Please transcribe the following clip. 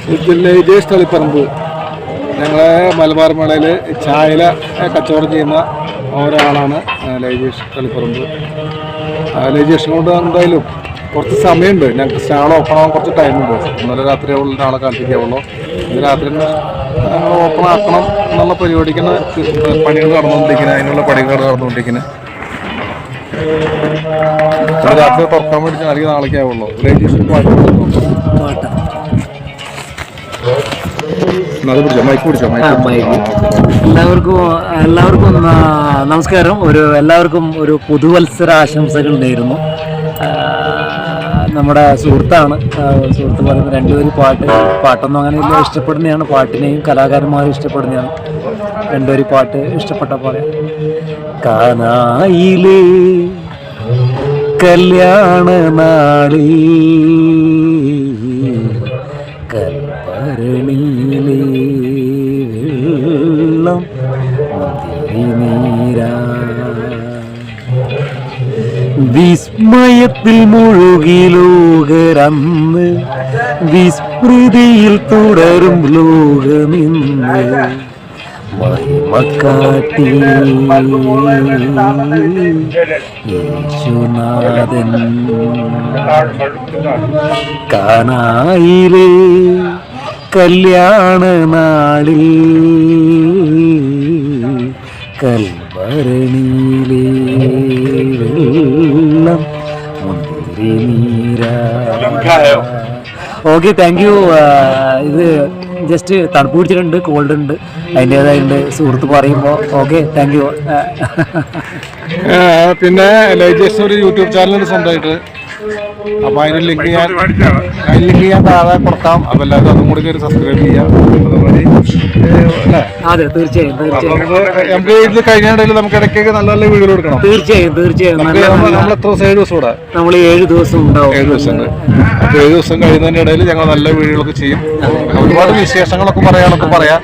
ലൈജേഷ് തളിപ്പറമ്പ്. ഞങ്ങളെ മലബാർ മേളയിൽ ചായല കച്ചവടം ചെയ്യുന്ന ഒരാളാണ് ലൈജേഷ് തളിപ്പറമ്പ്. ലൈജേഷ് കൊണ്ട് എന്തായാലും കുറച്ച് സമയമുണ്ട്. ഞങ്ങൾക്ക് സ്റ്റാൾ ഓപ്പൺ ആവാൻ കുറച്ച് ടൈമുണ്ട്. ഇന്നലെ രാത്രി ആവുള്ളൂ, നാളെ കാലത്തേക്കാവുള്ളൂ. ഇന്ന് രാത്രി ഞങ്ങൾ ഓപ്പൺ ആക്കണം എന്നുള്ള പരിപാടിക്കുന്ന പണികൾ നടന്നുകൊണ്ടിരിക്കുന്നത്. അതിനുള്ള പണികൾ നടന്നുകൊണ്ടിരിക്കുന്നത്. രാത്രി തുറക്കാൻ വേണ്ടി അല്ലെങ്കിൽ നാളേക്ക് ആവുള്ളൂ. ലൈജേഷ് പാട്ട് എല്ലാവർക്കും നമസ്കാരം. എല്ലാവർക്കും ഒരു പുതുവത്സര ആശംസകൾ നേരുന്നു. നമ്മുടെ സുഹൃത്ത് പറയുന്നത് രണ്ടുപേരും പാട്ടൊന്നും അങ്ങനെ ഇല്ല, ഇഷ്ടപ്പെടുന്നതാണ്. പാട്ടിനെയും കലാകാരന്മാരും ഇഷ്ടപ്പെടുന്നതാണ്. രണ്ടുപേരും പാട്ട് ഇഷ്ടപ്പെട്ട പോലെ കാനായിലെ കല്യാണ നാളിൽ കൽപ്പരണിയിലെ വെള്ളം നീരാ വിസ്മയത്തിൽ മുഴുകി ലോകരന്ന് വിസ്മൃതിയിൽ തുടരും ലോകമിന്ന് മഹിമക്കാട്ടി യേശുനാഥൻ കാനായിലെ കല്യാണ നാളിൽ കൽവരണിയിലെ വെള്ളം മുന്തിരി നീരാ. Okay, thank you. ഇത് ജസ്റ്റ് തണുപ്പ് പിടിച്ചിട്ടുണ്ട്, കോൾഡ് ഉണ്ട്, അതിൻ്റെതായിട്ട് സുഹൃത്ത് പറയുമ്പോൾ. Okay, thank you. പിന്നെ ലൈജേഷ് ഒരു യൂട്യൂബ് ചാനലുണ്ട് സ്വന്തമായിട്ട്. അപ്പോൾ അതിൻ്റെ ലിങ്ക് ഞാൻ താഴെ കൊടുക്കാം. അപ്പോൾ എല്ലാവരും അതും കൂടി കയറി സബ്സ്ക്രൈബ് ചെയ്യാം. അതെ, തീർച്ചയായും. നമുക്ക് ഇത് കഴിഞ്ഞിടയിൽ നമുക്ക് ഇടയ്ക്കൊക്കെ നല്ല നല്ല വീഡിയോ എടുക്കണം. തീർച്ചയായും. നമ്മൾ എത്ര ദിവസം? 7 ദിവസം കൂടെ. നമ്മൾ 7 ദിവസം ഉണ്ടാവും. 7 ദിവസം ഉണ്ട്. അപ്പോൾ 7 ദിവസം കഴിയുന്നതിൻ്റെ ഇടയിൽ ഞങ്ങൾ നല്ല വീഡിയോകളൊക്കെ ചെയ്യും. ഒരുപാട് വിശേഷങ്ങളൊക്കെ പറയാം.